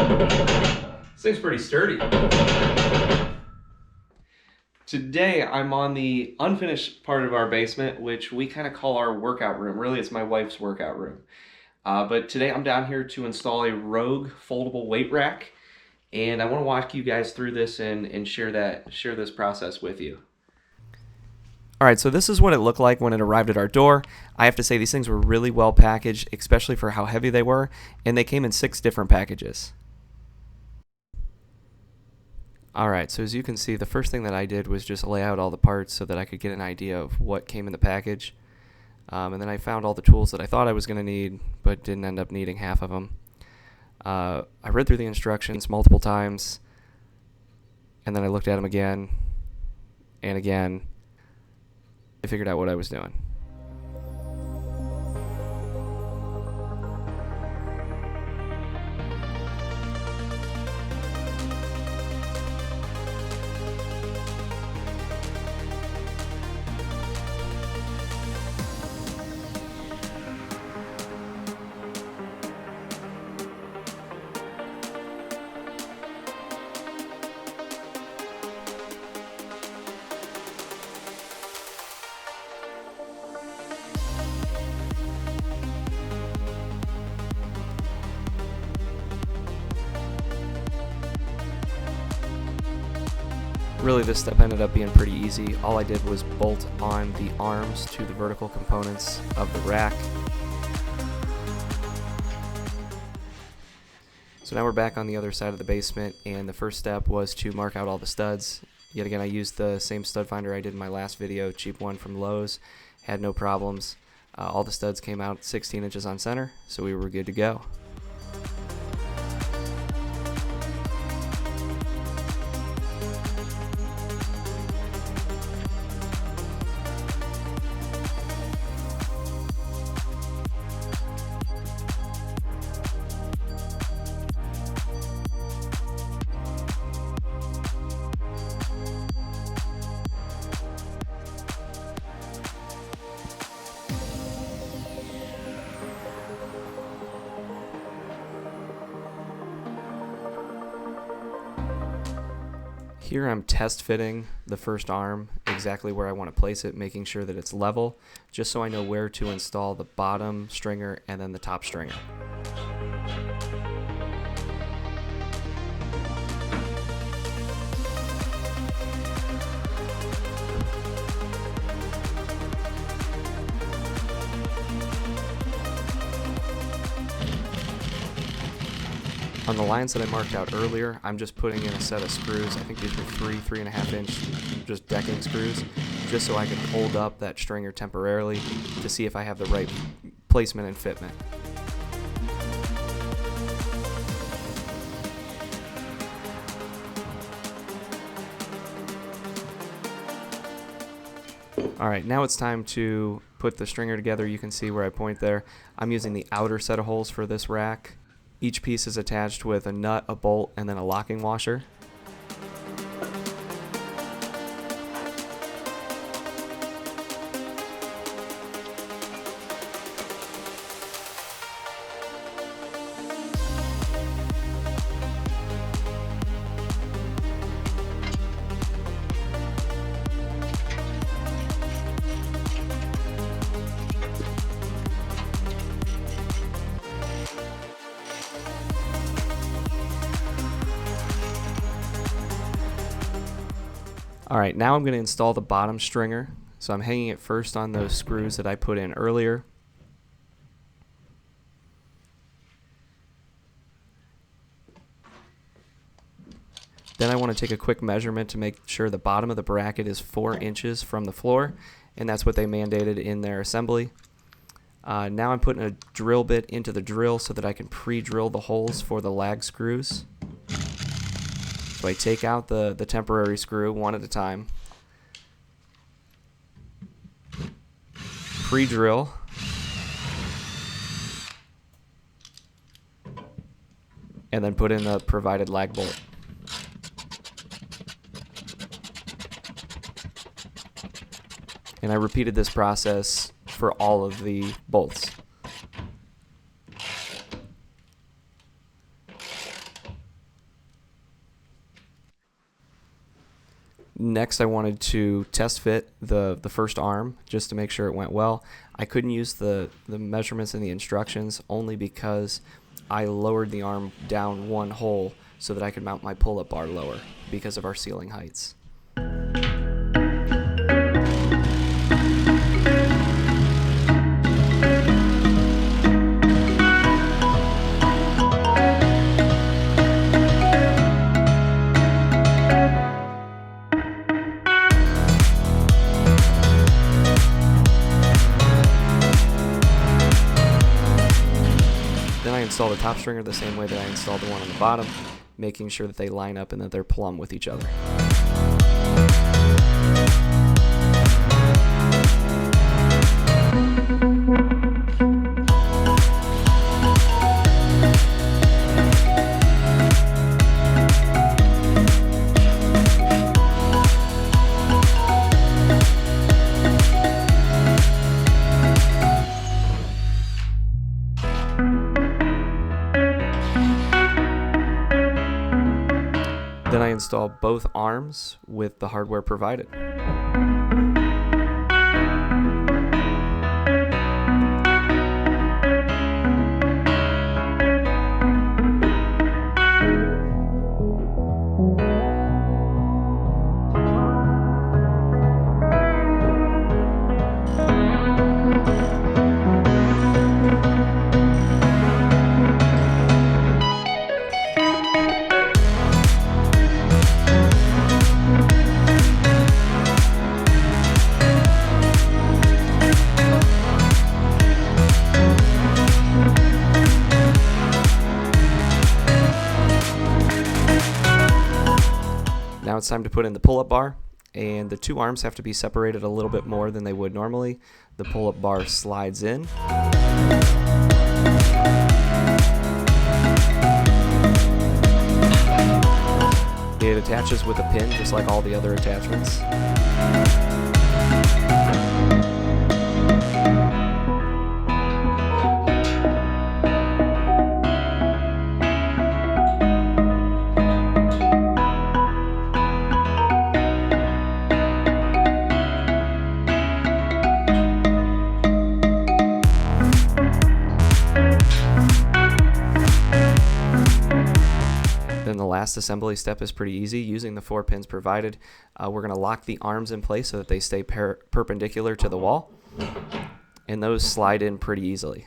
This thing's pretty sturdy. Today I'm on the unfinished part of our basement, which we kind of call our workout room. Really, it's my wife's workout room. But today I'm down here to install a Rogue foldable weight rack, and I want to walk you guys through this and share this process with you. Alright, so this is what it looked like when it arrived at our door. I have to say these things were really well packaged, especially for how heavy they were, and they came in 6 different packages. Alright, so as you can see, the first thing that I did was just lay out all the parts so that I could get an idea of what came in the package. And then I found all the tools that I thought I was going to need, but didn't end up needing half of them. I read through the instructions multiple times, and then I looked at them again and again. I figured out what I was doing. Really, this step ended up being pretty easy. All I did was bolt on the arms to the vertical components of the rack. So now we're back on the other side of the basement, and the first step was to mark out all the studs. Yet again, I used the same stud finder I did in my last video, cheap one from Lowe's. Had no problems. All the studs came out 16 inches on center, so we were good to go. Here I'm test fitting the first arm exactly where I want to place it, making sure that it's level, just so I know where to install the bottom stringer and then the top stringer. On the lines that I marked out earlier, I'm just putting in a set of screws. I think these were 3.5 inch just decking screws, just so I can hold up that stringer temporarily to see if I have the right placement and fitment. Alright, now it's time to put the stringer together. You can see where I point there. I'm using the outer set of holes for this rack. Each piece is attached with a nut, a bolt, and then a locking washer. Alright, now I'm going to install the bottom stringer. So I'm hanging it first on those screws that I put in earlier. Then I want to take a quick measurement to make sure the bottom of the bracket is 4 inches from the floor, and that's what they mandated in their assembly. Now I'm putting a drill bit into the drill so that I can pre-drill the holes for the lag screws. So I take out the temporary screw one at a time, pre-drill, and then put in the provided lag bolt. And I repeated this process for all of the bolts. Next, I wanted to test fit the first arm just to make sure it went well. I couldn't use the measurements in the instructions only because I lowered the arm down one hole so that I could mount my pull-up bar lower because of our ceiling heights. Then I install the top stringer the same way that I installed the one on the bottom, making sure that they line up and that they're plumb with each other. Then I install both arms with the hardware provided. Now it's time to put in the pull-up bar, and the two arms have to be separated a little bit more than they would normally. The pull-up bar slides in. It attaches with a pin just like all the other attachments. Then the last assembly step is pretty easy. Using the 4 pins provided, we're going to lock the arms in place so that they stay perpendicular to the wall, and those slide in pretty easily.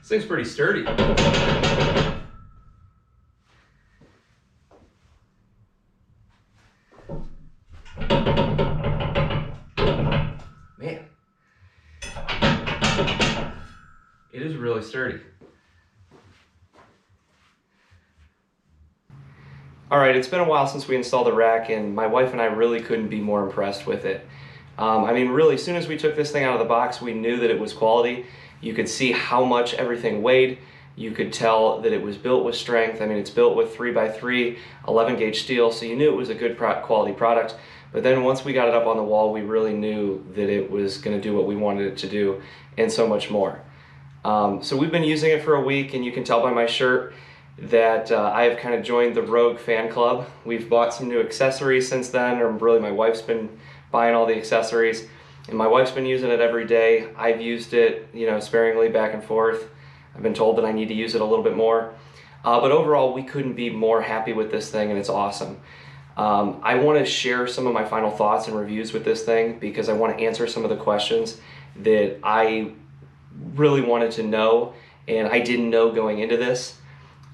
This thing's pretty sturdy. Man, it is really sturdy. All right, it's been a while since we installed the rack, and my wife and I really couldn't be more impressed with it. I mean, really, as soon as we took this thing out of the box, we knew that it was quality. You could see how much everything weighed. You could tell that it was built with strength. I mean, it's built with 3x3, 11 gauge steel, so you knew it was a good quality product. But then once we got it up on the wall, we really knew that it was going to do what we wanted it to do, and so much more. So we've been using it for a week, and you can tell by my shirt that I have kind of joined the Rogue fan club. We've bought some new accessories since then, or really my wife's been buying all the accessories, and my wife's been using it every day. I've used it, you know, sparingly back and forth. I've been told that I need to use it a little bit more. But overall, we couldn't be more happy with this thing, and it's awesome. I want to share some of my final thoughts and reviews with this thing because I want to answer some of the questions that I really wanted to know and I didn't know going into this.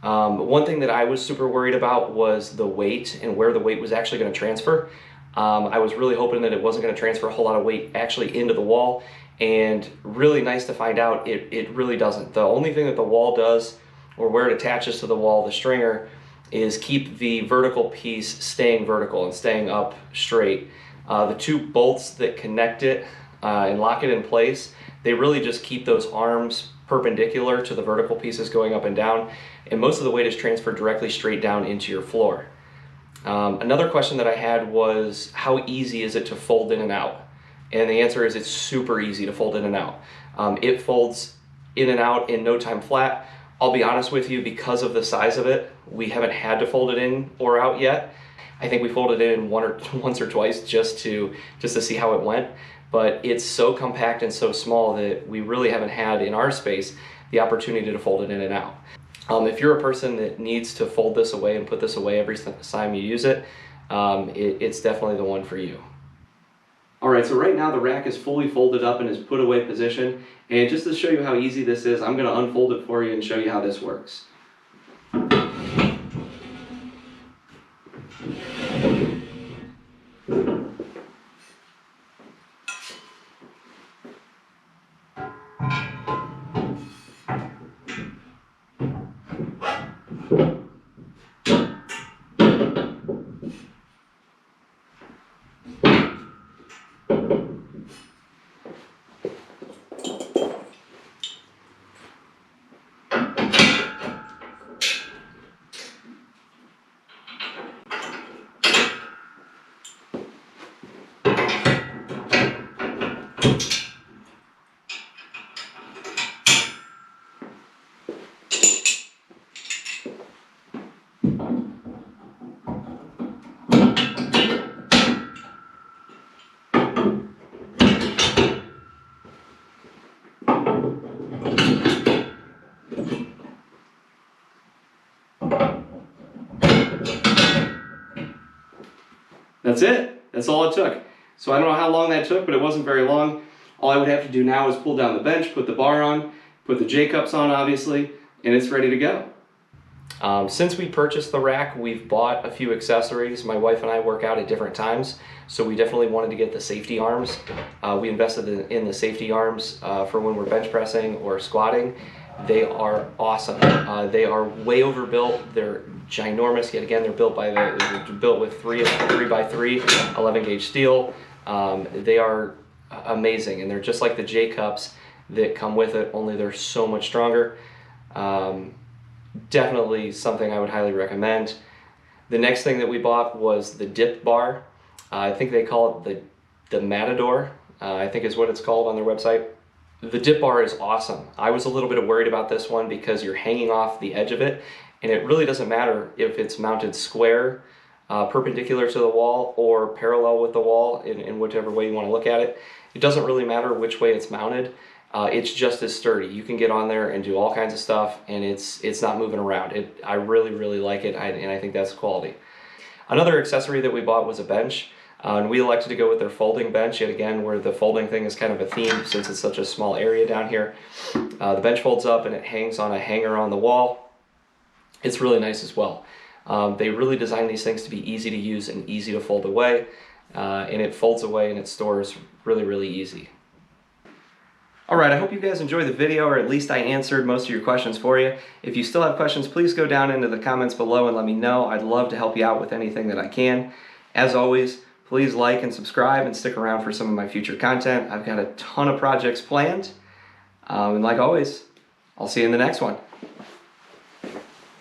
One thing that I was super worried about was the weight and where the weight was actually going to transfer. I was really hoping that it wasn't going to transfer a whole lot of weight actually into the wall, and really nice to find out it really doesn't. The only thing that the wall does, or where it attaches to the wall, the stringer, is keep the vertical piece staying vertical and staying up straight. The two bolts that connect it and lock it in place, they really just keep those arms perpendicular to the vertical pieces going up and down, and most of the weight is transferred directly straight down into your floor. Another question that I had was, how easy is it to fold in and out? And the answer is, it's super easy to fold in and out. It folds in and out in no time flat. I'll be honest with you, because of the size of it, we haven't had to fold it in or out yet. I think we folded it in once or twice just to see how it went. But it's so compact and so small that we really haven't had in our space the opportunity to fold it in and out. If you're a person that needs to fold this away and put this away every time you use it, it's definitely the one for you. Alright, so right now the rack is fully folded up in its put away position, and just to show you how easy this is, I'm going to unfold it for you and show you how this works. That's it. That's all it took. So I don't know how long that took, but it wasn't very long. All I would have to do now is pull down the bench, put the bar on, put the J-cups on, obviously, and it's ready to go. Since we purchased the rack, we've bought a few accessories. My wife and I work out at different times, so we definitely wanted to get the safety arms. We invested in the safety arms for when we're bench pressing or squatting. They are awesome. They are way overbuilt. They're ginormous. Yet again, they're built with 3x3 11 gauge steel. They are amazing, and they're just like the J cups that come with it, only they're so much stronger. Definitely something I would highly recommend. The next thing that we bought was the dip bar. I think they call it the Matador, I think is what it's called on their website. The dip bar is awesome. I was a little bit worried about this one because you're hanging off the edge of it, and it really doesn't matter if it's mounted square, perpendicular to the wall, or parallel with the wall, in whichever way you want to look at it. It doesn't really matter which way it's mounted. It's just as sturdy. You can get on there and do all kinds of stuff, and it's not moving around. I really, really like it, and I think that's quality. Another accessory that we bought was a bench. And we elected to go with their folding bench, yet again, where the folding thing is kind of a theme since it's such a small area down here. The bench folds up and it hangs on a hanger on the wall. It's really nice as well. They really designed these things to be easy to use and easy to fold away, and it folds away and it stores really, really easy. Alright, I hope you guys enjoyed the video, or at least I answered most of your questions for you. If you still have questions, please go down into the comments below and let me know. I'd love to help you out with anything that I can. As always, please like and subscribe and stick around for some of my future content. I've got a ton of projects planned. And like always, I'll see you in the next one.